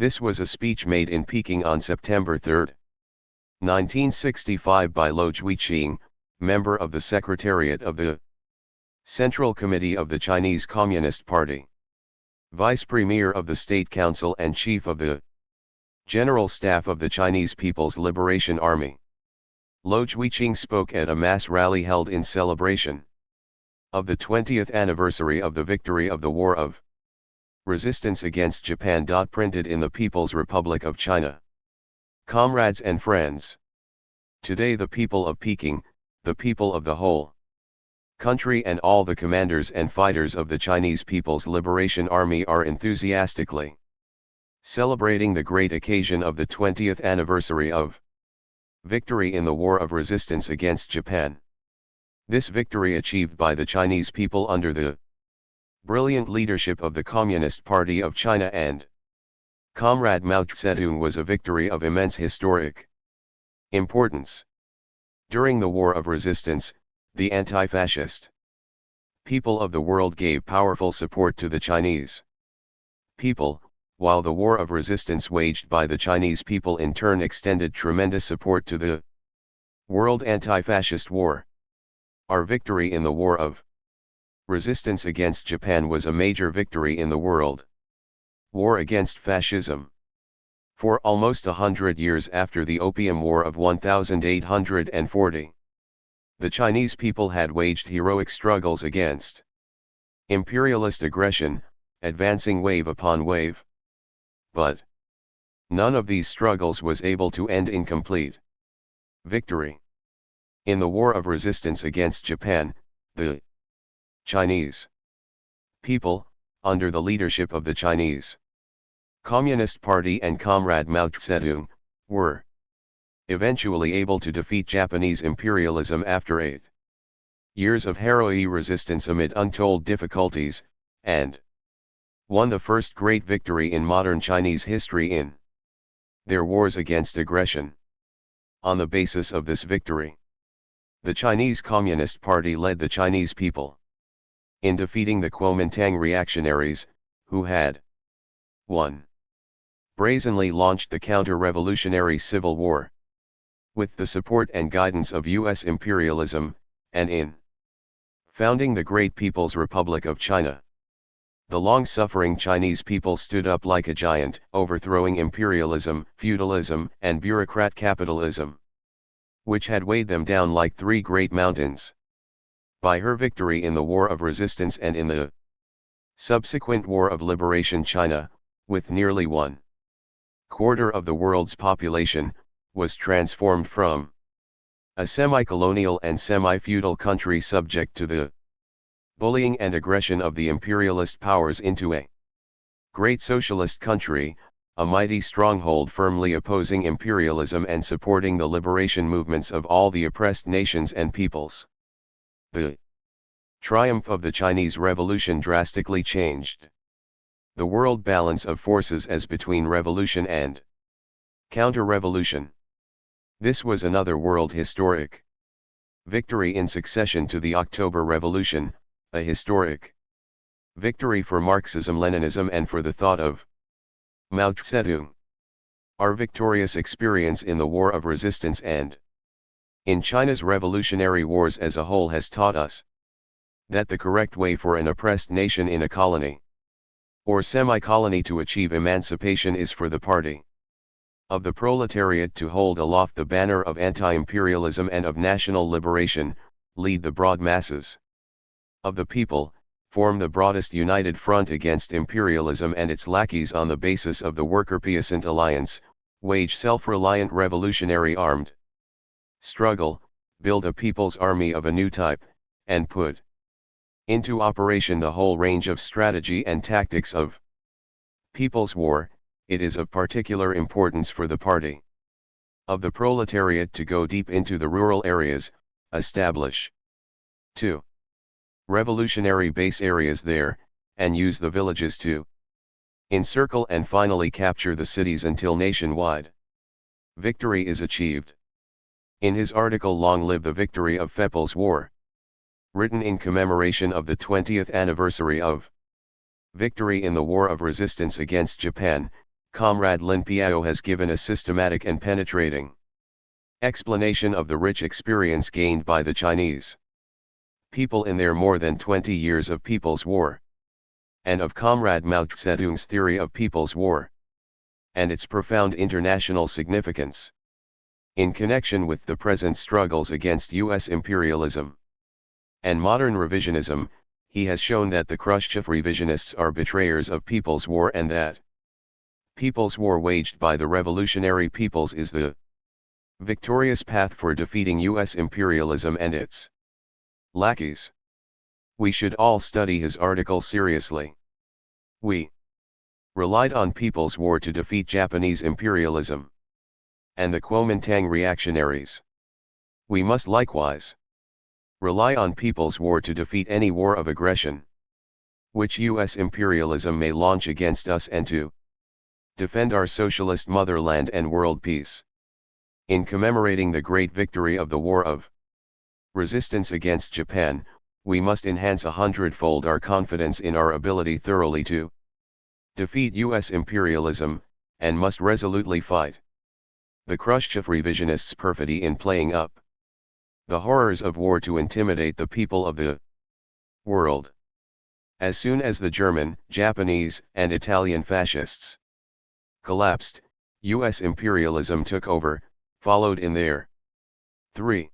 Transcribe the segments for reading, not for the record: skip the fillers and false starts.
This was a speech made in Peking on September 3, 1965 by Ching, member of the Secretariat of the Central Committee of the Chinese Communist Party, Vice Premier of the State Council and Chief of the General Staff of the Chinese People's Liberation Army. Ching spoke at a mass rally held in celebration of the 20th anniversary of the victory of the War of Resistance against Japan. Printed in the People's Republic of China. Comrades and friends, today the people of Peking, the people of the whole country and all the commanders and fighters of the Chinese People's Liberation Army are enthusiastically celebrating the great occasion of the 20th anniversary of victory in the War of Resistance against Japan. This victory achieved by the Chinese people under the brilliant leadership of the Communist Party of China and Comrade Mao Zedong was a victory of immense historic importance. During the War of Resistance, the anti-fascist people of the world gave powerful support to the Chinese people, while the War of Resistance waged by the Chinese people in turn extended tremendous support to the World Anti-Fascist War. Our victory in the War of Resistance against Japan was a major victory in the world war against fascism. For almost 100 years after the Opium War of 1840, the Chinese people had waged heroic struggles against imperialist aggression, advancing wave upon wave. But none of these struggles was able to end in complete victory. In the War of Resistance against Japan, the Chinese people, under the leadership of the Chinese Communist Party and Comrade Mao Zedong, were eventually able to defeat Japanese imperialism after 8 years of heroic resistance amid untold difficulties, and won the first great victory in modern Chinese history in their wars against aggression. On the basis of this victory, the Chinese Communist Party led the Chinese people in defeating the Kuomintang reactionaries, who had 1. brazenly launched the counter-revolutionary civil war with the support and guidance of U.S. imperialism, and in founding the great People's Republic of China. The long-suffering Chinese people stood up like a giant, overthrowing imperialism, feudalism, and bureaucrat capitalism, which had weighed them down like 3 great mountains. By her victory in the War of Resistance and in the subsequent War of Liberation, China, with nearly 1/4 of the world's population, was transformed from a semi-colonial and semi-feudal country subject to the bullying and aggression of the imperialist powers into a great socialist country, a mighty stronghold firmly opposing imperialism and supporting the liberation movements of all the oppressed nations and peoples. The triumph of the Chinese Revolution drastically changed the world balance of forces as between revolution and counter-revolution. This was another world historic victory in succession to the October Revolution, a historic victory for Marxism-Leninism and for the thought of Mao Zedong. Our victorious experience in the War of Resistance and in China's revolutionary wars as a whole has taught us that the correct way for an oppressed nation in a colony or semi-colony to achieve emancipation is for the party of the proletariat to hold aloft the banner of anti-imperialism and of national liberation, lead the broad masses of the people, form the broadest united front against imperialism and its lackeys on the basis of the worker-peasant alliance, wage self-reliant revolutionary armed struggle, build a people's army of a new type, and put into operation the whole range of strategy and tactics of people's war. It is of particular importance for the party of the proletariat to go deep into the rural areas, establish 2. revolutionary base areas there, and use the villages to encircle and finally capture the cities until nationwide victory is achieved. In his article Long Live the Victory of People's War, written in commemoration of the 20th anniversary of victory in the War of Resistance against Japan, Comrade Lin Piao has given a systematic and penetrating explanation of the rich experience gained by the Chinese people in their more than 20 years of People's War, and of Comrade Mao Zedong's theory of People's War, and its profound international significance. In connection with the present struggles against U.S. imperialism and modern revisionism, he has shown that the Khrushchev revisionists are betrayers of People's War and that People's War waged by the revolutionary peoples is the victorious path for defeating U.S. imperialism and its lackeys. We should all study his article seriously. We relied on People's War to defeat Japanese imperialism and the Kuomintang reactionaries. We must likewise rely on People's War to defeat any war of aggression which U.S. imperialism may launch against us and to defend our socialist motherland and world peace. In commemorating the great victory of the War of Resistance against Japan, we must enhance 100-fold our confidence in our ability thoroughly to defeat U.S. imperialism, and must resolutely fight the Khrushchev revisionists' perfidy in playing up the horrors of war to intimidate the people of the world. As soon as the German, Japanese, and Italian fascists collapsed, U.S. imperialism took over, followed in their 3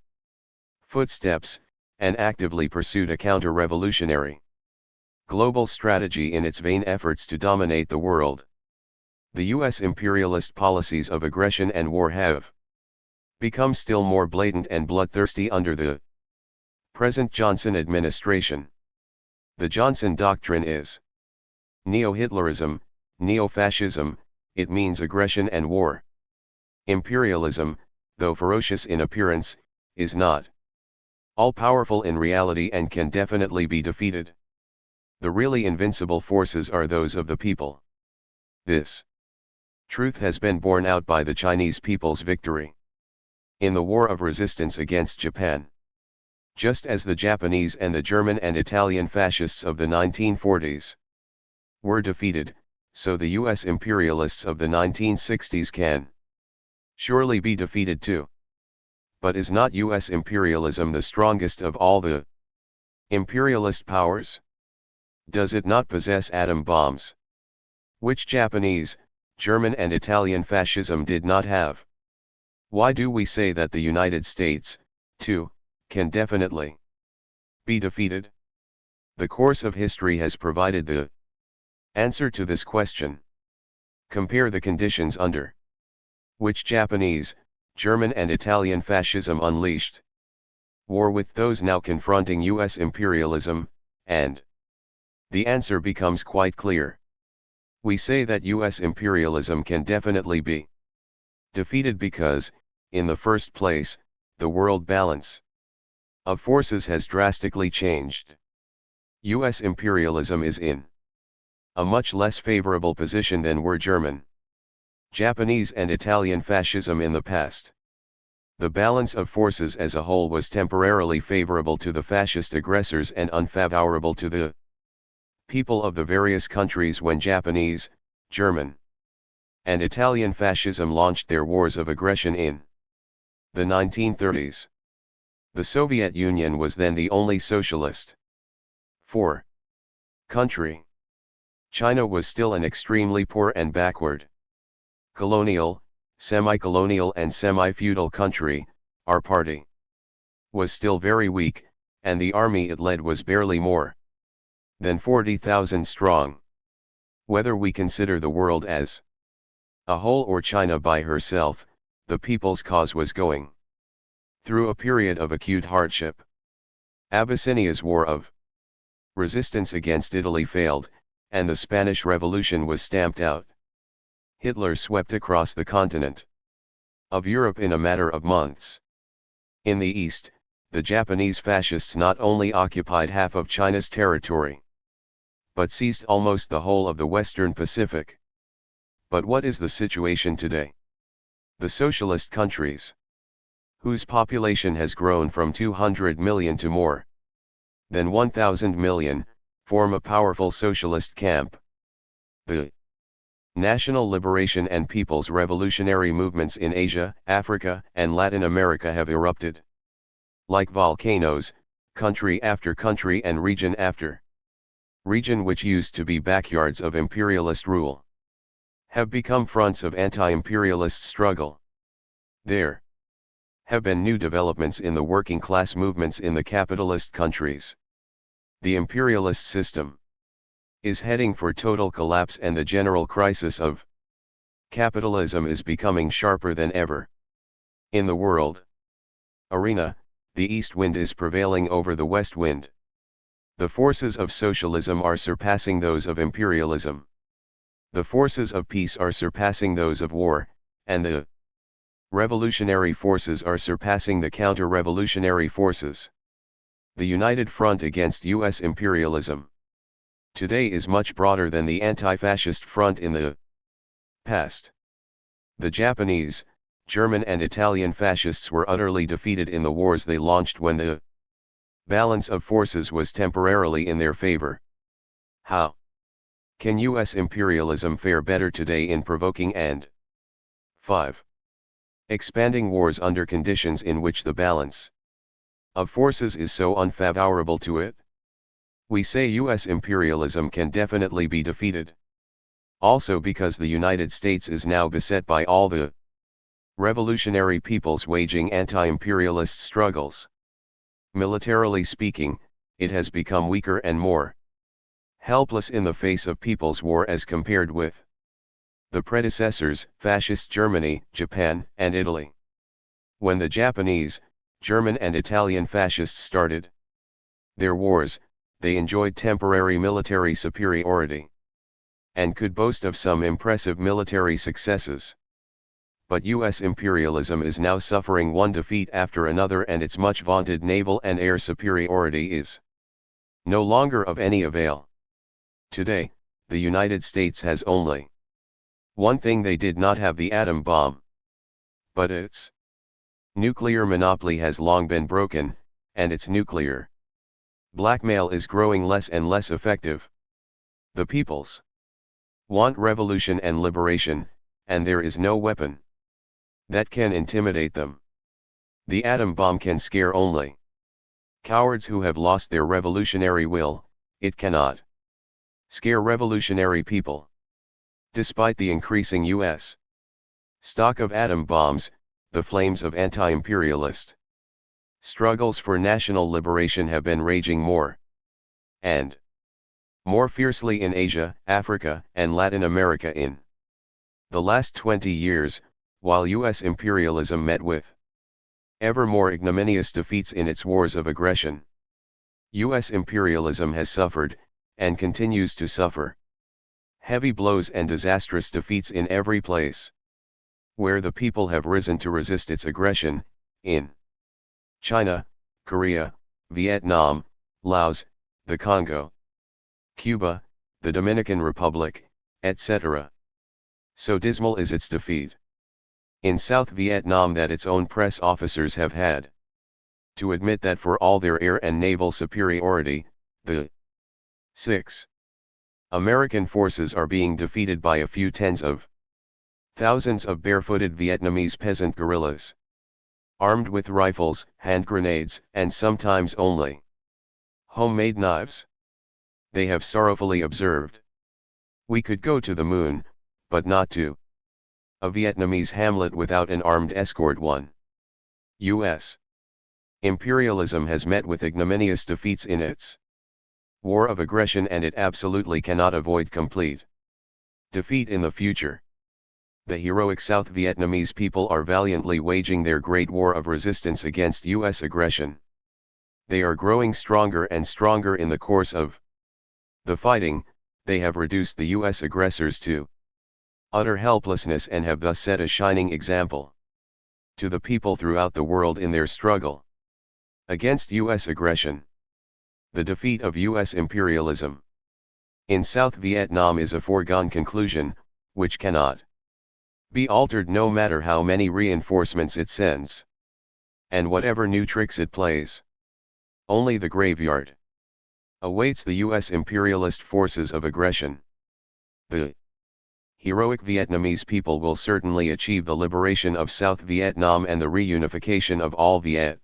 footsteps, and actively pursued a counter-revolutionary global strategy in its vain efforts to dominate the world. The U.S. imperialist policies of aggression and war have become still more blatant and bloodthirsty under the present Johnson administration. The Johnson doctrine is neo-Hitlerism, neo-fascism. It means aggression and war. Imperialism, though ferocious in appearance, is not all-powerful in reality and can definitely be defeated. The really invincible forces are those of the people. This truth has been borne out by the Chinese people's victory in the War of Resistance against Japan. Just as the Japanese and the German and Italian fascists of the 1940s were defeated, so the U.S. imperialists of the 1960s can surely be defeated too. But is not U.S. imperialism the strongest of all the imperialist powers? Does it not possess atom bombs, which Japanese, German and Italian fascism did not have? Why do we say that the United States, too, can definitely be defeated? The course of history has provided the answer to this question. Compare the conditions under which Japanese, German and Italian fascism unleashed war with those now confronting U.S. imperialism, and the answer becomes quite clear. We say that U.S. imperialism can definitely be defeated because, in the first place, the world balance of forces has drastically changed. U.S. imperialism is in a much less favorable position than were German, Japanese and Italian fascism in the past. The balance of forces as a whole was temporarily favorable to the fascist aggressors and unfavorable to the people of the various countries when Japanese, German, and Italian fascism launched their wars of aggression in the 1930s. The Soviet Union was then the only socialist 4 country. China was still an extremely poor and backward colonial, semi-colonial and semi-feudal country. Our party was still very weak, and the army it led was barely more than 40,000 strong. Whether we consider the world as a whole or China by herself, the people's cause was going through a period of acute hardship. Abyssinia's war of resistance against Italy failed, and the Spanish Revolution was stamped out. Hitler swept across the continent of Europe in a matter of months. In the east, the Japanese fascists not only occupied half of China's territory, but seized almost the whole of the Western Pacific. But what is the situation today? The socialist countries, whose population has grown from 200 million to more than 1,000 million, form a powerful socialist camp. The National liberation and people's revolutionary movements in Asia, Africa, and Latin America have erupted. Like volcanoes, country after country and region after region which used to be backyards of imperialist rule, have become fronts of anti-imperialist struggle. There have been new developments in the working class movements in the capitalist countries. The imperialist system is heading for total collapse, and the general crisis of capitalism is becoming sharper than ever. In the world arena, the east wind is prevailing over the west wind. The forces of socialism are surpassing those of imperialism. The forces of peace are surpassing those of war, and the revolutionary forces are surpassing the counter-revolutionary forces. The united front against U.S. imperialism today is much broader than the anti-fascist front in the past. The Japanese, German and Italian fascists were utterly defeated in the wars they launched when the balance of forces was temporarily in their favor. How can U.S. imperialism fare better today in provoking and 5. expanding wars under conditions in which the balance of forces is so unfavorable to it? We say U.S. imperialism can definitely be defeated. Also because the United States is now beset by all the revolutionary peoples waging anti-imperialist struggles. Militarily speaking, it has become weaker and more helpless in the face of people's war as compared with the predecessors, fascist Germany, Japan, and Italy. When the Japanese, German and Italian fascists started their wars, they enjoyed temporary military superiority and could boast of some impressive military successes. But U.S. imperialism is now suffering one defeat after another, and its much vaunted naval and air superiority is no longer of any avail. Today, the United States has only one thing: they did not have the atom bomb. But its nuclear monopoly has long been broken, and its nuclear blackmail is growing less and less effective. The peoples want revolution and liberation, and there is no weapon that can intimidate them. The atom bomb can scare only cowards who have lost their revolutionary will. It cannot scare revolutionary people. Despite the increasing U.S. stock of atom bombs, the flames of anti-imperialist struggles for national liberation have been raging more and more fiercely in Asia, Africa, and Latin America in the last 20 years, while U.S. imperialism met with ever more ignominious defeats in its wars of aggression. U.S. imperialism has suffered, and continues to suffer, heavy blows and disastrous defeats in every place where the people have risen to resist its aggression: in China, Korea, Vietnam, Laos, the Congo, Cuba, the Dominican Republic, etc. So dismal is its defeat in South Vietnam that its own press officers have had to admit that for all their air and naval superiority, the 6 American forces are being defeated by a few tens of thousands of barefooted Vietnamese peasant guerrillas, armed with rifles, hand grenades, and sometimes only homemade knives. They have sorrowfully observed, "We could go to the moon, but not to a Vietnamese hamlet without an armed escort." One U.S. imperialism has met with ignominious defeats in its war of aggression, and it absolutely cannot avoid complete defeat in the future. The heroic South Vietnamese people are valiantly waging their great war of resistance against U.S. aggression. They are growing stronger and stronger in the course of the fighting. They have reduced the U.S. aggressors to utter helplessness and have thus set a shining example to the people throughout the world in their struggle against U.S. aggression. The defeat of U.S. imperialism in South Vietnam is a foregone conclusion, which cannot be altered no matter how many reinforcements it sends, and whatever new tricks it plays. Only the graveyard awaits the U.S. imperialist forces of aggression. The heroic Vietnamese people will certainly achieve the liberation of South Vietnam and the reunification of all Viet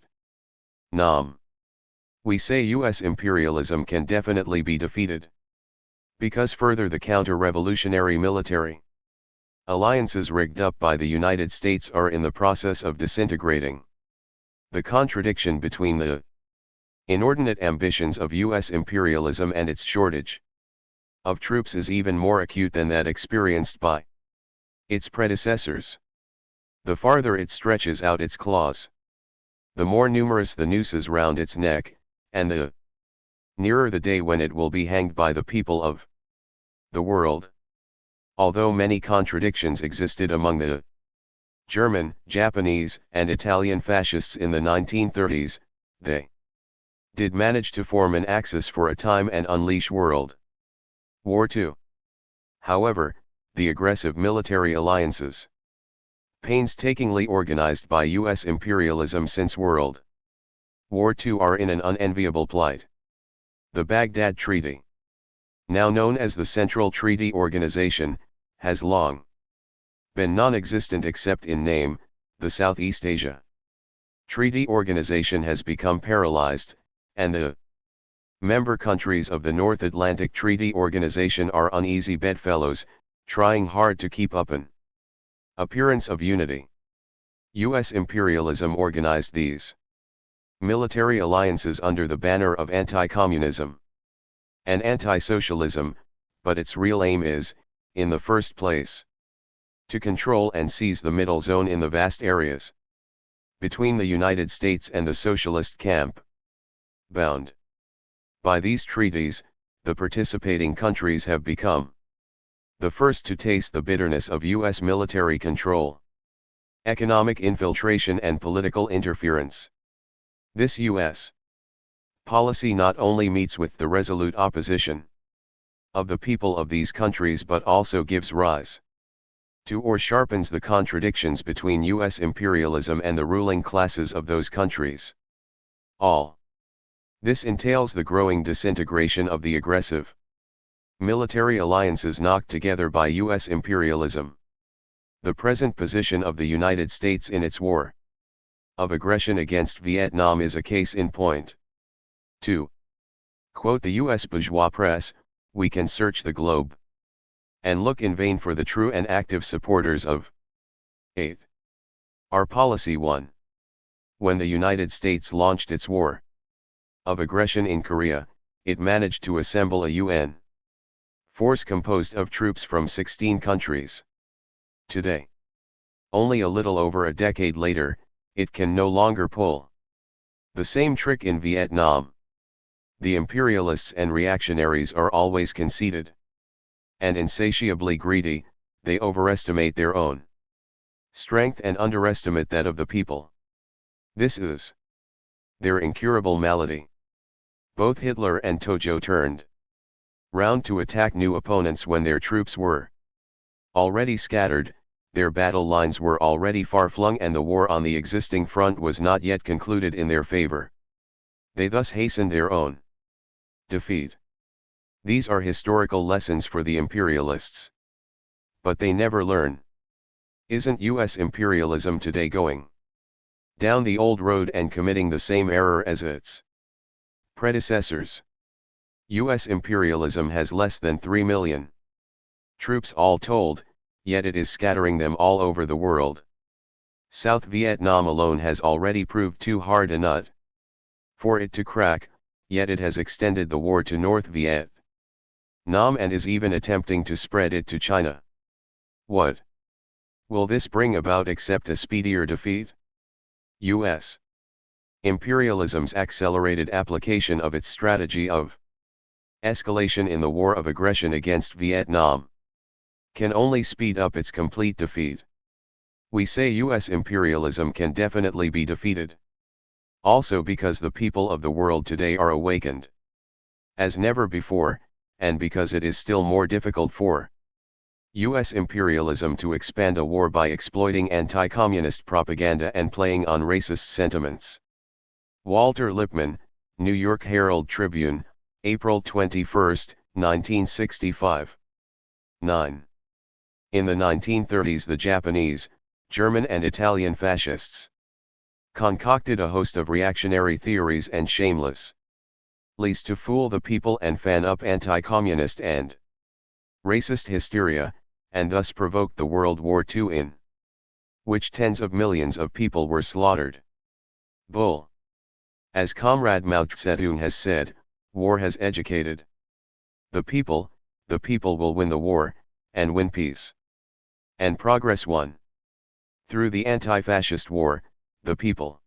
Nam. We say US imperialism can definitely be defeated. Because further, the counter-revolutionary military alliances rigged up by the United States are in the process of disintegrating. The contradiction between the inordinate ambitions of US imperialism and its shortage of troops is even more acute than that experienced by its predecessors. The farther it stretches out its claws, the more numerous the nooses round its neck, and the nearer the day when it will be hanged by the people of the world. Although many contradictions existed among the German, Japanese, and Italian fascists in the 1930s, they did manage to form an axis for a time and unleash World War II. However, the aggressive military alliances, painstakingly organized by US imperialism since World War II, are in an unenviable plight. The Baghdad Treaty, now known as the Central Treaty Organization, has long been non-existent except in name. The Southeast Asia Treaty Organization has become paralyzed, and the member countries of the North Atlantic Treaty Organization are uneasy bedfellows, trying hard to keep up an appearance of unity. US imperialism organized these military alliances under the banner of anti-communism and anti-socialism, but its real aim is, in the first place, to control and seize the middle zone in the vast areas between the United States and the socialist camp. Bound by these treaties, the participating countries have become the first to taste the bitterness of US military control, economic infiltration, and political interference. This US policy not only meets with the resolute opposition of the people of these countries but also gives rise to or sharpens the contradictions between US imperialism and the ruling classes of those countries. All this entails the growing disintegration of the aggressive military alliances knocked together by US imperialism. The present position of the United States in its war of aggression against Vietnam is a case in point. To quote the US bourgeois press, we can search the globe and look in vain for the true and active supporters of 8. Our policy 1. When the United States launched its war of aggression in Korea, it managed to assemble a UN force composed of troops from 16 countries. Today, only a little over a decade later, it can no longer pull the same trick in Vietnam. The imperialists and reactionaries are always conceited and insatiably greedy. They overestimate their own strength and underestimate that of the people. This is their incurable malady. Both Hitler and Tojo turned round to attack new opponents when their troops were already scattered, their battle lines were already far-flung, and the war on the existing front was not yet concluded in their favor. They thus hastened their own defeat. These are historical lessons for the imperialists. But they never learn. Isn't US imperialism today going down the old road and committing the same error as its predecessors? US imperialism has less than 3 million troops all told, yet it is scattering them all over the world. South Vietnam alone has already proved too hard a nut for it to crack, yet it has extended the war to North Vietnam and is even attempting to spread it to China. What will this bring about except a speedier defeat? US imperialism's accelerated application of its strategy of escalation in the war of aggression against Vietnam can only speed up its complete defeat. We say US imperialism can definitely be defeated. Also because the people of the world today are awakened as never before, and because it is still more difficult for US imperialism to expand a war by exploiting anti-communist propaganda and playing on racist sentiments. Walter Lippmann, New York Herald Tribune, April 21, 1965. 9. In the 1930s, the Japanese, German and Italian fascists concocted a host of reactionary theories and shameless lies to fool the people and fan up anti-communist and racist hysteria, and thus provoked the World War II, in which tens of millions of people were slaughtered. Bull. As Comrade Mao Zedong has said, war has educated the people will win the war, and win peace and progress one. Through the anti-fascist war, the people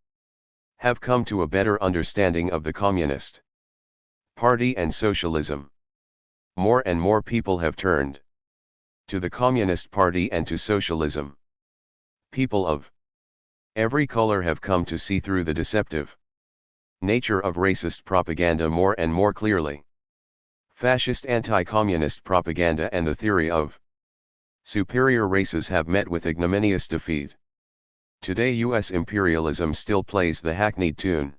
have come to a better understanding of the Communist Party and socialism. More and more people have turned to the Communist Party and to socialism. People of every color have come to see through the deceptive nature of racist propaganda more and more clearly. Fascist anti-communist propaganda and the theory of superior races have met with ignominious defeat. Today U.S. imperialism still plays the hackneyed tune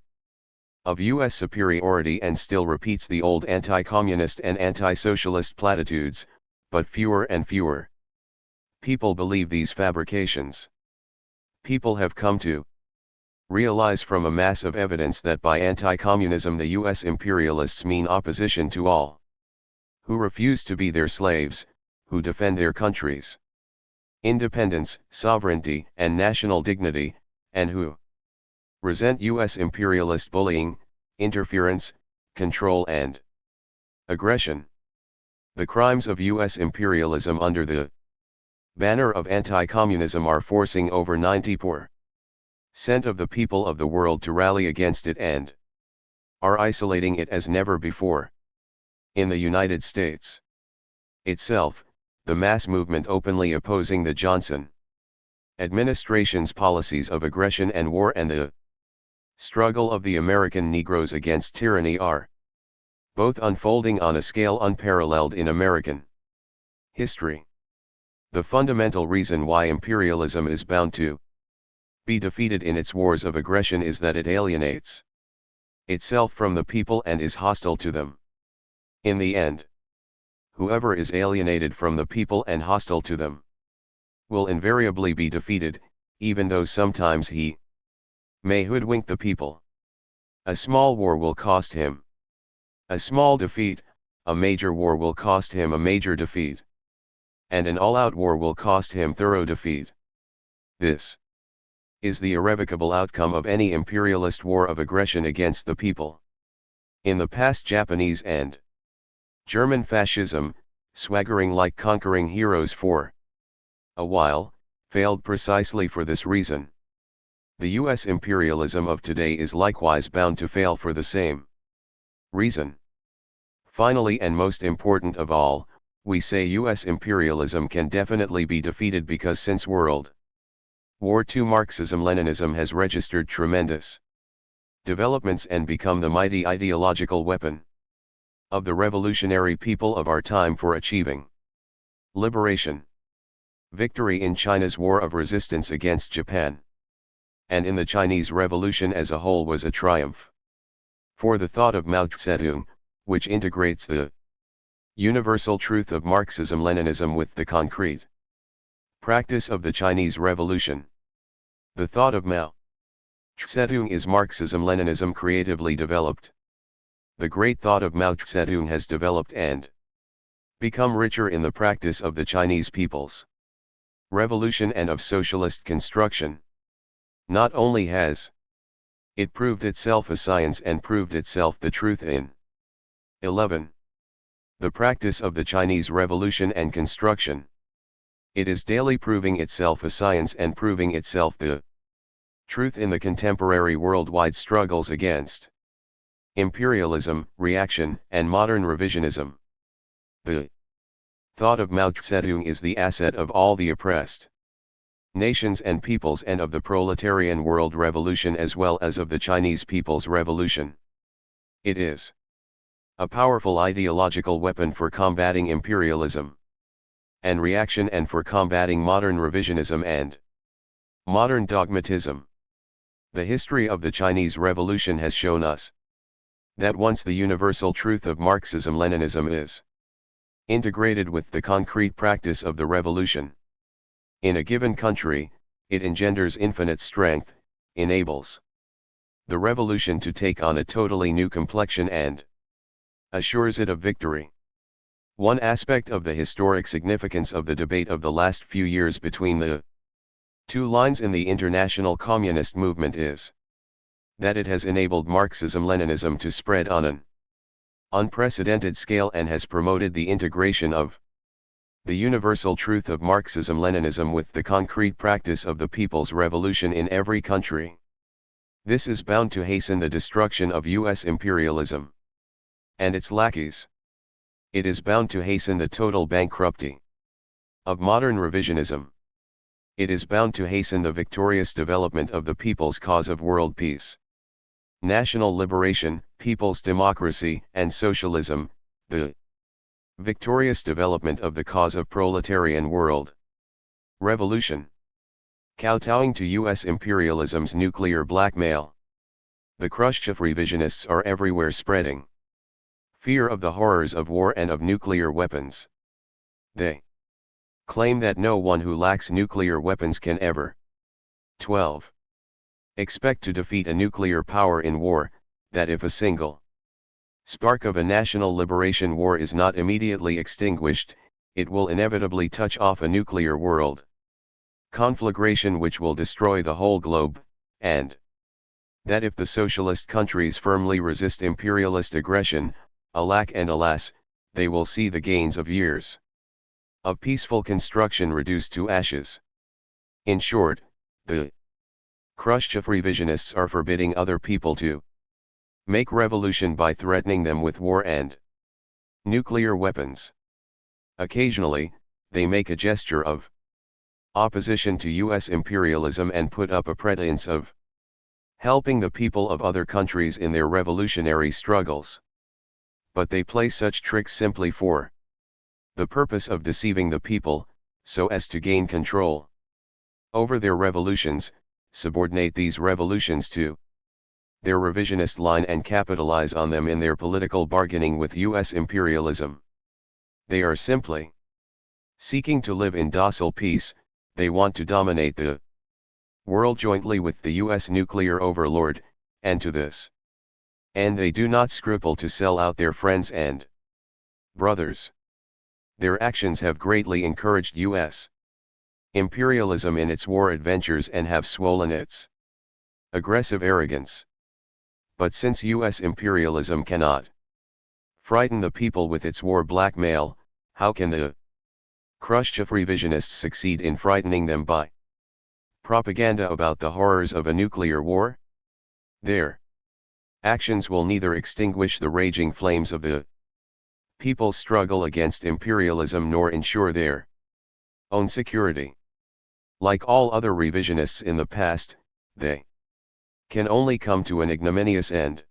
of U.S. superiority and still repeats the old anti-communist and anti-socialist platitudes, but fewer and fewer people believe these fabrications. People have come to realize from a mass of evidence that by anti-communism the U.S. imperialists mean opposition to all who refuse to be their slaves, who defend their country's independence, sovereignty, and national dignity, and who resent U.S. imperialist bullying, interference, control and aggression. The crimes of U.S. imperialism under the banner of anti-communism are forcing over 90% of the people of the world to rally against it and are isolating it as never before. In the United States itself, the mass movement openly opposing the Johnson administration's policies of aggression and war and the struggle of the American Negroes against tyranny are both unfolding on a scale unparalleled in American history. The fundamental reason why imperialism is bound to be defeated in its wars of aggression is that it alienates itself from the people and is hostile to them. In the end, whoever is alienated from the people and hostile to them will invariably be defeated, even though sometimes he may hoodwink the people. A small war will cost him a small defeat, a major war will cost him a major defeat, and an all-out war will cost him thorough defeat. This is the irrevocable outcome of any imperialist war of aggression against the people. In the past, Japanese and German fascism, swaggering like conquering heroes for a while, failed precisely for this reason. The U.S. imperialism of today is likewise bound to fail for the same reason. Finally, and most important of all, we say U.S. imperialism can definitely be defeated because since World War II Marxism-Leninism has registered tremendous developments and become the mighty ideological weapon of the revolutionary people of our time for achieving liberation. Victory in China's war of resistance against Japan and in the Chinese Revolution as a whole was a triumph for the thought of Mao Zedong, which integrates the universal truth of Marxism-Leninism with the concrete practice of the Chinese Revolution. The thought of Mao Zedong is Marxism-Leninism creatively developed. The great thought of Mao Zedong has developed and become richer in the practice of the Chinese people's revolution and of socialist construction. Not only has it proved itself a science and proved itself the truth in 11. The practice of the Chinese Revolution and construction. It is daily proving itself a science and proving itself the truth in the contemporary worldwide struggles against imperialism, reaction, and modern revisionism. The thought of Mao Zedong is the asset of all the oppressed nations and peoples and of the proletarian world revolution as well as of the Chinese People's Revolution. It is a powerful ideological weapon for combating imperialism and reaction and for combating modern revisionism and modern dogmatism. The history of the Chinese Revolution has shown us that once the universal truth of Marxism-Leninism is integrated with the concrete practice of the revolution. In a given country, it engenders infinite strength, enables the revolution to take on a totally new complexion and assures it of victory. One aspect of the historic significance of the debate of the last few years between the two lines in the international communist movement is that it has enabled Marxism-Leninism to spread on an unprecedented scale and has promoted the integration of the universal truth of Marxism-Leninism with the concrete practice of the people's revolution in every country. This is bound to hasten the destruction of U.S. imperialism and its lackeys. It is bound to hasten the total bankruptcy of modern revisionism. It is bound to hasten the victorious development of the people's cause of world peace, national liberation, people's democracy, and socialism, the victorious development of the cause of proletarian world revolution. Kowtowing to U.S. imperialism's nuclear blackmail, the Khrushchev revisionists are everywhere spreading fear of the horrors of war and of nuclear weapons. They claim that no one who lacks nuclear weapons can ever 12. Expect to defeat a nuclear power in war, that if a single spark of a national liberation war is not immediately extinguished, it will inevitably touch off a nuclear world conflagration which will destroy the whole globe, and that if the socialist countries firmly resist imperialist aggression, alack and alas, they will see the gains of years of peaceful construction reduced to ashes. In short, the Khrushchev revisionists are forbidding other people to make revolution by threatening them with war and nuclear weapons. Occasionally, they make a gesture of opposition to U.S. imperialism and put up a pretense of helping the people of other countries in their revolutionary struggles. But they play such tricks simply for the purpose of deceiving the people, so as to gain control over their revolutions, subordinate these revolutions to their revisionist line and capitalize on them in their political bargaining with U.S. imperialism. They are simply seeking to live in docile peace. They want to dominate the world jointly with the U.S. nuclear overlord, and to this end they do not scruple to sell out their friends and brothers. Their actions have greatly encouraged U.S. imperialism in its war adventures and have swollen its aggressive arrogance. But since U.S. imperialism cannot frighten the people with its war blackmail, how can the Khrushchev revisionists succeed in frightening them by propaganda about the horrors of a nuclear war? Their actions will neither extinguish the raging flames of the people's struggle against imperialism nor ensure their own security. Like all other revisionists in the past, they can only come to an ignominious end.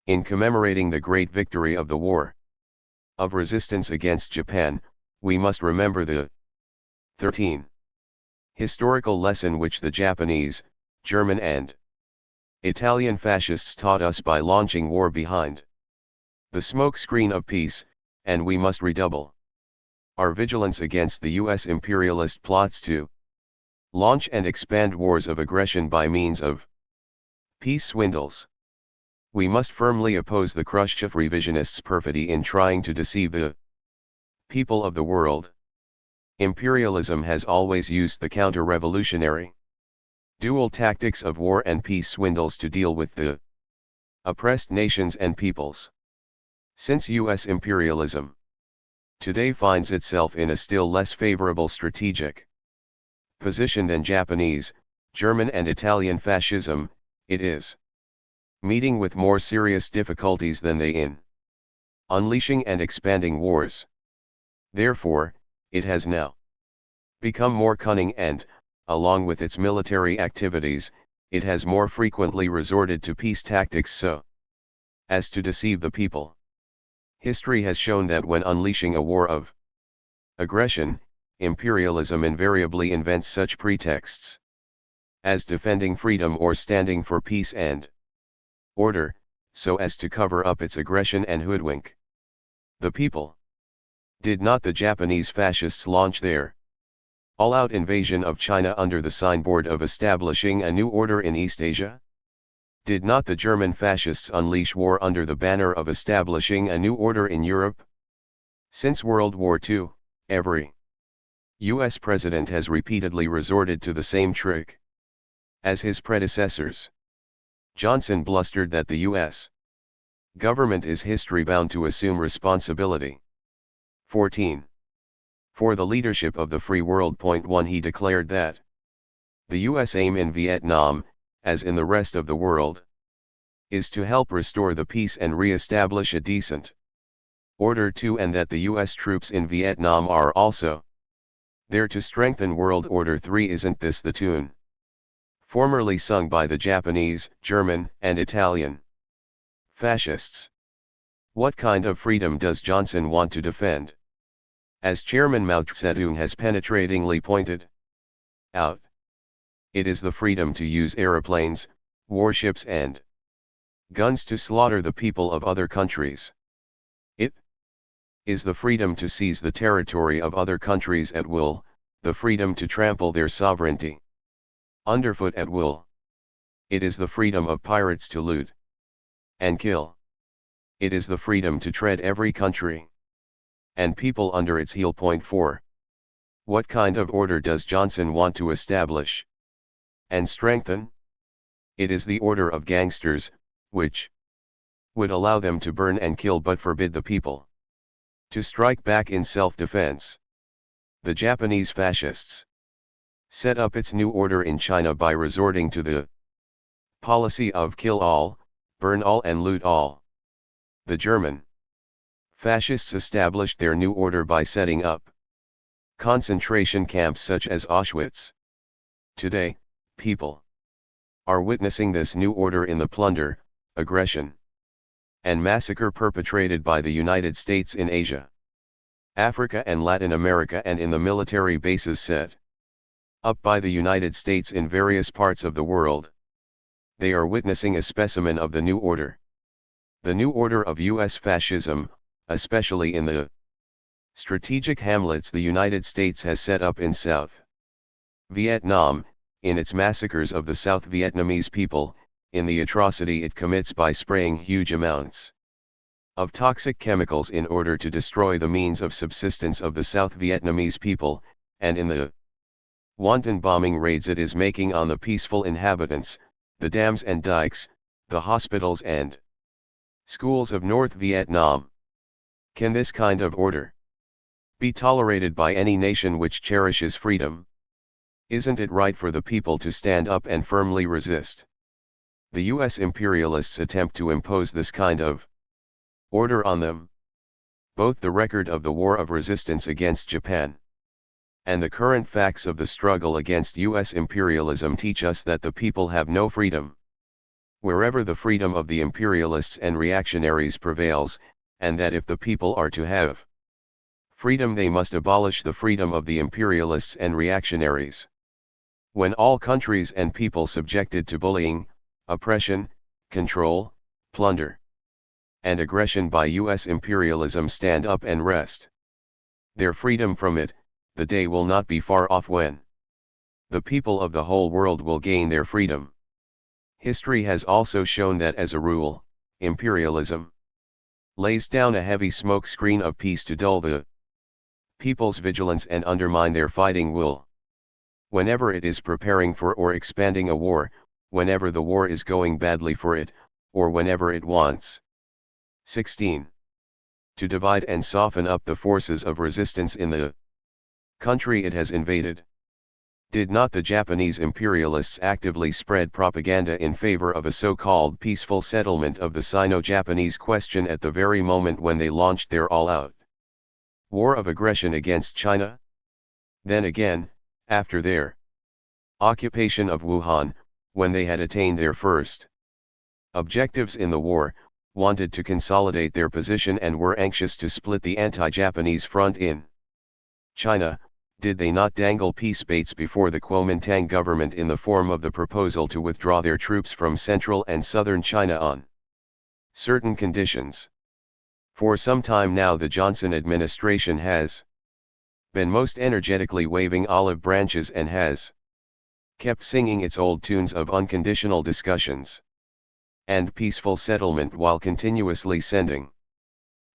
In commemorating the great victory of the war of resistance against Japan, we must remember the 13. historical lesson which the Japanese, German and Italian fascists taught us by launching war behind the smoke screen of peace, and we must redouble our vigilance against the U.S. imperialist plots to launch and expand wars of aggression by means of peace swindles. We must firmly oppose the Khrushchev revisionists' perfidy in trying to deceive the people of the world. Imperialism has always used the counter-revolutionary dual tactics of war and peace swindles to deal with the oppressed nations and peoples. Since U.S. imperialism today finds itself in a still less favorable strategic position than Japanese, German and Italian fascism, it is meeting with more serious difficulties than they in unleashing and expanding wars. Therefore, it has now become more cunning and, along with its military activities, it has more frequently resorted to peace tactics so as to deceive the people. History has shown that when unleashing a war of aggression, imperialism invariably invents such pretexts as defending freedom or standing for peace and order, so as to cover up its aggression and hoodwink the people. Did not the Japanese fascists launch their all-out invasion of China under the signboard of establishing a new order in East Asia? Did not the German fascists unleash war under the banner of establishing a new order in Europe? Since World War II, every U.S. president has repeatedly resorted to the same trick as his predecessors. Johnson blustered that the U.S. government is history-bound to assume responsibility. 14. For the leadership of the free world. 1 He declared that the U.S. aim in Vietnam, as in the rest of the world, is to help restore the peace and re-establish a decent order. 2 And that the U.S. troops in Vietnam are also there to strengthen world order. 3 Isn't this the tune formerly sung by the Japanese, German, and Italian fascists? What kind of freedom does Johnson want to defend? As Chairman Mao Zedong has penetratingly pointed out, it is the freedom to use aeroplanes, warships and guns to slaughter the people of other countries. It is the freedom to seize the territory of other countries at will, the freedom to trample their sovereignty underfoot at will. It is the freedom of pirates to loot and kill. It is the freedom to tread every country and people under its heel. 4. What kind of order does Johnson want to establish and strengthen? It is the order of gangsters, which would allow them to burn and kill but forbid the people to strike back in self-defense. The Japanese fascists set up its new order in China by resorting to the policy of kill all, burn all and loot all. The German fascists established their new order by setting up concentration camps such as Auschwitz. Today, people are witnessing this new order in the plunder, aggression, and massacre perpetrated by the United States in Asia, Africa and Latin America, and in the military bases set up by the United States in various parts of the world. They are witnessing a specimen of the new order. The new order of U.S. fascism, especially in the strategic hamlets the United States has set up in South Vietnam, in its massacres of the South Vietnamese people, in the atrocity it commits by spraying huge amounts of toxic chemicals in order to destroy the means of subsistence of the South Vietnamese people, and in the wanton bombing raids it is making on the peaceful inhabitants, the dams and dikes, the hospitals and schools of North Vietnam. Can this kind of order be tolerated by any nation which cherishes freedom? Isn't it right for the people to stand up and firmly resist the U.S. imperialists' attempt to impose this kind of order on them? Both the record of the war of resistance against Japan and the current facts of the struggle against U.S. imperialism teach us that the people have no freedom. Wherever the freedom of the imperialists and reactionaries prevails, and that if the people are to have freedom they must abolish the freedom of the imperialists and reactionaries. When all countries and people subjected to bullying, oppression, control, plunder, and aggression by U.S. imperialism stand up and wrest their freedom from it, the day will not be far off when the people of the whole world will gain their freedom. History has also shown that as a rule, imperialism lays down a heavy smoke screen of peace to dull the people's vigilance and undermine their fighting will. Whenever it is preparing for or expanding a war, whenever the war is going badly for it, or whenever it wants 16. To divide and soften up the forces of resistance in the country it has invaded. Did not the Japanese imperialists actively spread propaganda in favor of a so-called peaceful settlement of the Sino-Japanese question at the very moment when they launched their all-out war of aggression against China? Then again, after their occupation of Wuhan, when they had attained their first objectives in the war, wanted to consolidate their position and were anxious to split the anti-Japanese front in China, did they not dangle peace baits before the Kuomintang government in the form of the proposal to withdraw their troops from central and southern China on certain conditions? For some time now the Johnson administration has been most energetically waving olive branches and has kept singing its old tunes of unconditional discussions and peaceful settlement while continuously sending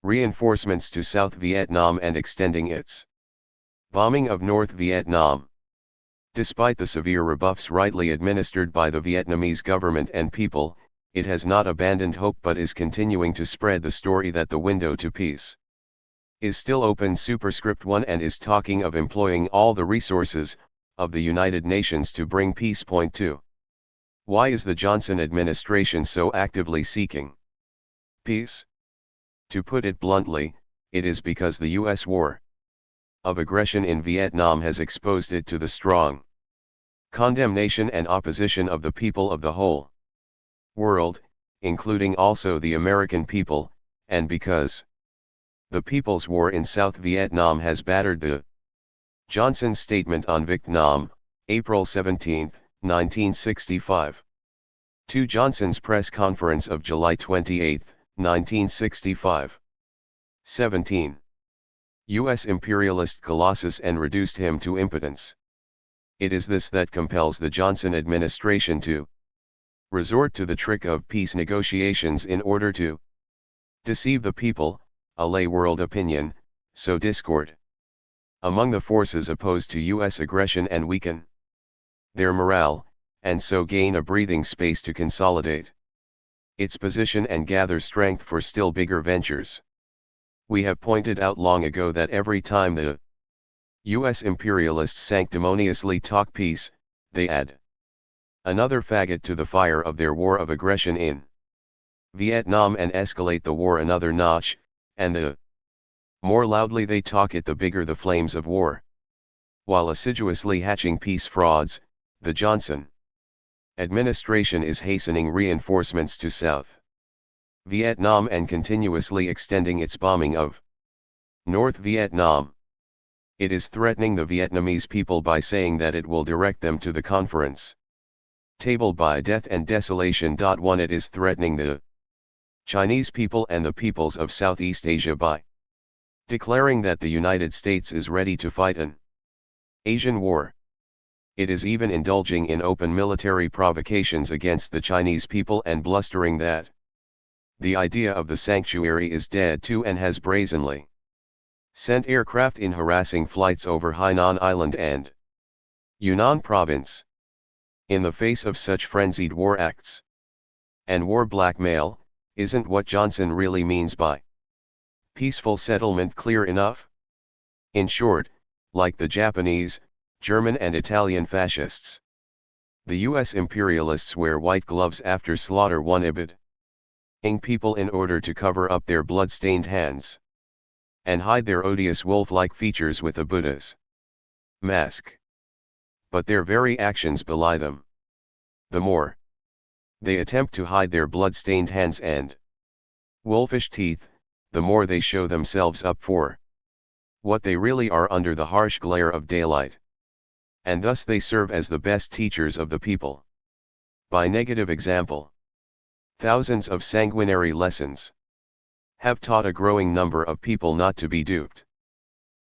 reinforcements to South Vietnam and extending its bombing of North Vietnam. Despite the severe rebuffs rightly administered by the Vietnamese government and people, it has not abandoned hope but is continuing to spread the story that the window to peace is still open. Superscript 1 and is talking of employing all the resources of the United Nations to bring peace. Point 2. Why is the Johnson administration so actively seeking peace? To put it bluntly, it is because the U.S. war of aggression in Vietnam has exposed it to the strong condemnation and opposition of the people of the whole world, including also the American people, and because the People's War in South Vietnam has battered the Johnson's statement on Vietnam, April 17, 1965. To Johnson's press conference of July 28, 1965. 17. U.S. imperialist colossus and reduced him to impotence. It is this that compels the Johnson administration to resort to the trick of peace negotiations in order to deceive the people, allay world opinion, sow discord among the forces opposed to U.S. aggression and weaken their morale, and so gain a breathing space to consolidate its position and gather strength for still bigger ventures. We have pointed out long ago that every time the U.S. imperialists sanctimoniously talk peace, they add another faggot to the fire of their war of aggression in Vietnam and escalate the war another notch, and the more loudly they talk it the bigger the flames of war. While assiduously hatching peace frauds, the Johnson administration is hastening reinforcements to South Vietnam and continuously extending its bombing of North Vietnam. It is threatening the Vietnamese people by saying that it will direct them to the conference table by death and desolation. 1. It is threatening the Chinese people and the peoples of Southeast Asia by declaring that the United States is ready to fight an Asian war. It is even indulging in open military provocations against the Chinese people and blustering that the idea of the sanctuary is dead too, and has brazenly sent aircraft in harassing flights over Hainan Island and Yunnan Province. In the face of such frenzied war acts and war blackmail, isn't what Johnson really means by peaceful settlement clear enough? In short, like the Japanese, German and Italian fascists, the U.S. imperialists wear white gloves after slaughter one ibid-ing people in order to cover up their blood-stained hands and hide their odious wolf-like features with a Buddha's mask. But their very actions belie them. The more they attempt to hide their blood-stained hands and wolfish teeth, the more they show themselves up for what they really are under the harsh glare of daylight. And thus they serve as the best teachers of the people. By negative example, thousands of sanguinary lessons have taught a growing number of people not to be duped.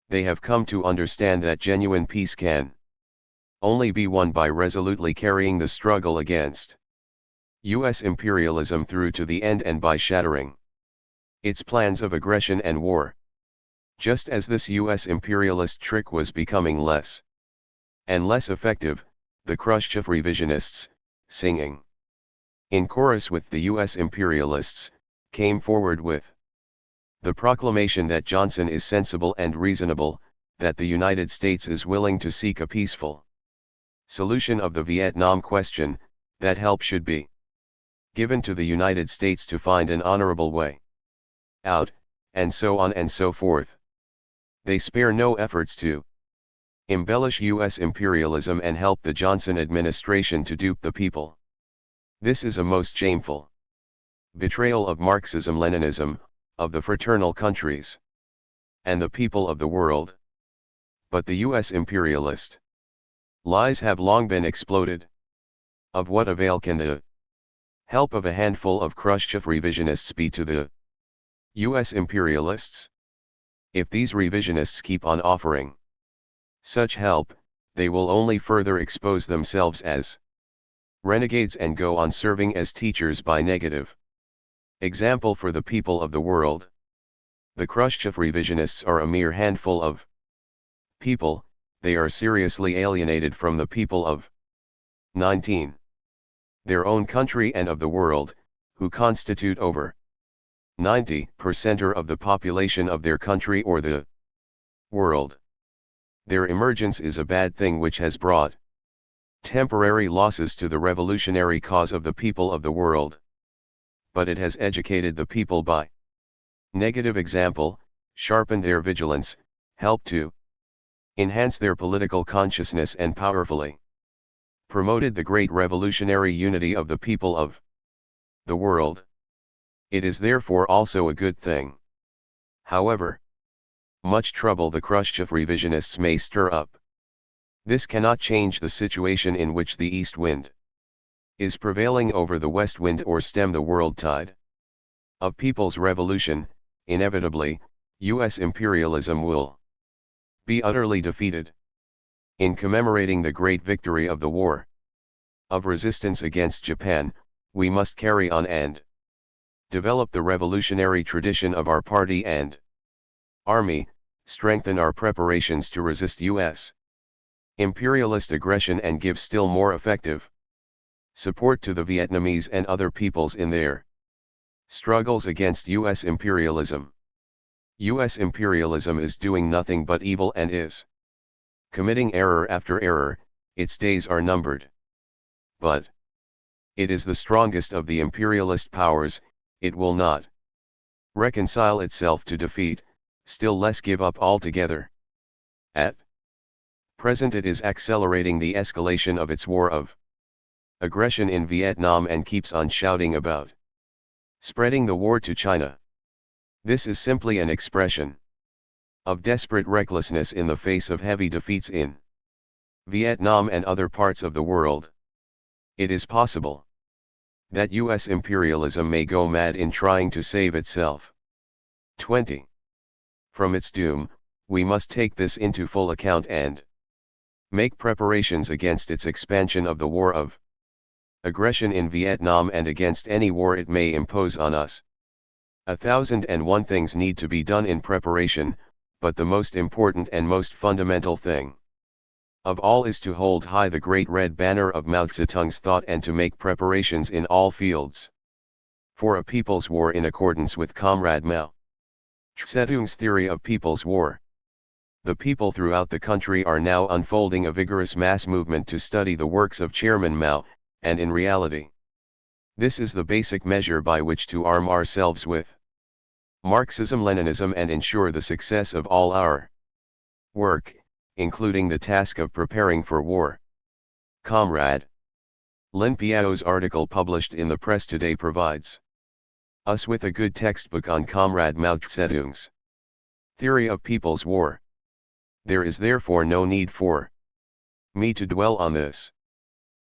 They have come to understand that genuine peace can only be won by resolutely carrying the struggle against U.S. imperialism through to the end and by shattering its plans of aggression and war. Just as this U.S. imperialist trick was becoming less and less effective, the Khrushchev revisionists, singing in chorus with the U.S. imperialists, came forward with the proclamation that Johnson is sensible and reasonable, that the United States is willing to seek a peaceful solution of the Vietnam question, that help should be given to the United States to find an honorable way out, and so on and so forth. They spare no efforts to embellish U.S. imperialism and help the Johnson administration to dupe the people. This is a most shameful betrayal of Marxism-Leninism, of the fraternal countries and the people of the world. But the U.S. imperialist lies have long been exploded. Of what avail can the help of a handful of Khrushchev revisionists be to the U.S. imperialists. If these revisionists keep on offering such help, they will only further expose themselves as renegades and go on serving as teachers by negative example for the people of the world. The Khrushchev revisionists are a mere handful of people, they are seriously alienated from the people of 19. Their own country and of the world, who constitute over 90% of the population of their country or the world. Their emergence is a bad thing which has brought temporary losses to the revolutionary cause of the people of the world. But it has educated the people by negative example, sharpened their vigilance, helped to enhance their political consciousness and powerfully promoted the great revolutionary unity of the people of the world. It is therefore also a good thing. However much trouble the Khrushchev revisionists may stir up, this cannot change the situation in which the east wind is prevailing over the west wind or stem the world tide of people's revolution. Inevitably, U.S. imperialism will be utterly defeated. In commemorating the great victory of the war of resistance against Japan, we must carry on and develop the revolutionary tradition of our party and army, strengthen our preparations to resist U.S. imperialist aggression and give still more effective support to the Vietnamese and other peoples in their struggles against U.S. imperialism. U.S. imperialism is doing nothing but evil and is committing error after error, its days are numbered. But it is the strongest of the imperialist powers, it will not reconcile itself to defeat, still less give up altogether. At present it is accelerating the escalation of its war of aggression in Vietnam and keeps on shouting about spreading the war to China. This is simply an expression of desperate recklessness in the face of heavy defeats in Vietnam and other parts of the world. It is possible that U.S. imperialism may go mad in trying to save itself. 20. From its doom, we must take this into full account and make preparations against its expansion of the war of aggression in Vietnam and against any war it may impose on us. 1001 things need to be done in preparation, but the most important and most fundamental thing of all is to hold high the great red banner of Mao Zedong's thought and to make preparations in all fields for a people's war in accordance with Comrade Mao Zedong's theory of people's war. The people throughout the country are now unfolding a vigorous mass movement to study the works of Chairman Mao, and in reality, this is the basic measure by which to arm ourselves with Marxism-Leninism and ensure the success of all our work, including the task of preparing for war. Comrade Lin Piao's article published in the press today provides us with a good textbook on Comrade Mao Zedong's theory of people's war. There is therefore no need for me to dwell on this.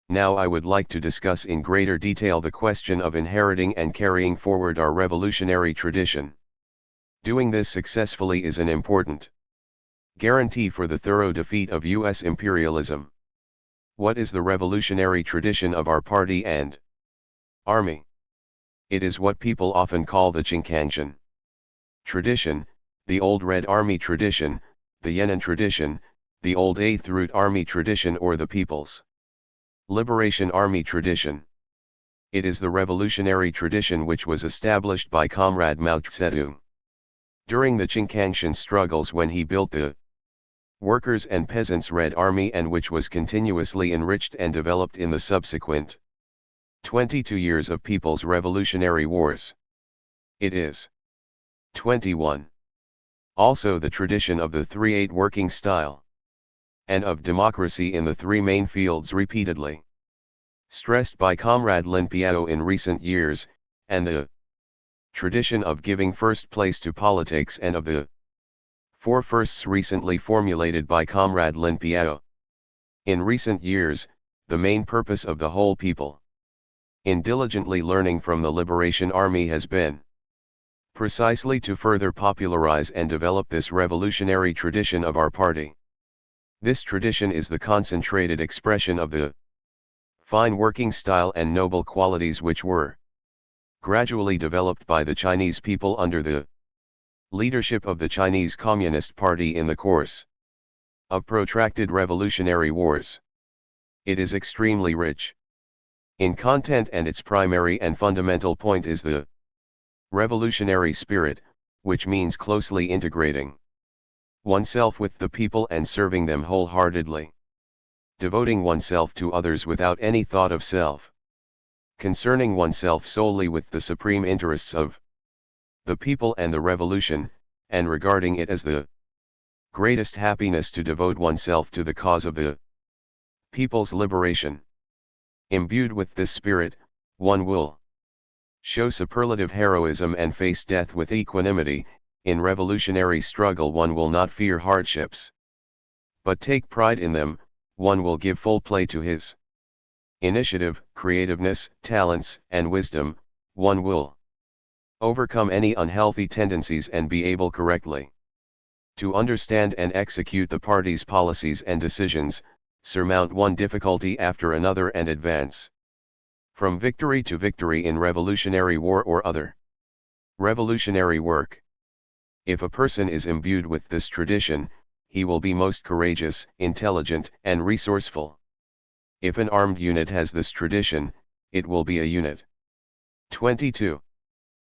Now I would like to discuss in greater detail the question of inheriting and carrying forward our revolutionary tradition. Doing this successfully is an important guarantee for the thorough defeat of U.S. imperialism. What is the revolutionary tradition of our party and army? It is what people often call the Qing tradition, the old Red Army tradition, the Yan'an tradition, the old Eighth Route Army tradition or the People's Liberation Army tradition. It is the revolutionary tradition which was established by Comrade Mao Zedong during the Qing struggles when he built the Workers' and Peasants' Red Army and which was continuously enriched and developed in the subsequent 22 years of People's Revolutionary Wars. It is 21. Also the tradition of the 3/8 working style and of democracy in the three main fields repeatedly stressed by Comrade Lin Piao in recent years, and the tradition of giving first place to politics and of the four firsts recently formulated by Comrade Lin Piao. In recent years, the main purpose of the whole people in diligently learning from the Liberation Army has been Precisely to further popularize and develop this revolutionary tradition of our party. This tradition is the concentrated expression of the fine working style and noble qualities which were gradually developed by the Chinese people under the leadership of the Chinese Communist Party in the course of protracted revolutionary wars. It is extremely rich in content, and its primary and fundamental point is the revolutionary spirit, which means closely integrating oneself with the people and serving them wholeheartedly, devoting oneself to others without any thought of self, concerning oneself solely with the supreme interests of the people and the revolution, and regarding it as the greatest happiness to devote oneself to the cause of the people's liberation. Imbued with this spirit, one will show superlative heroism and face death with equanimity. In revolutionary struggle one will not fear hardships, but take pride in them. One will give full play to his initiative, creativeness, talents, and wisdom. One will overcome any unhealthy tendencies and be able correctly to understand and execute the party's policies and decisions, surmount one difficulty after another and advance from victory to victory in revolutionary war or other revolutionary work. If a person is imbued with this tradition, he will be most courageous, intelligent, and resourceful. If an armed unit has this tradition, it will be a unit 22.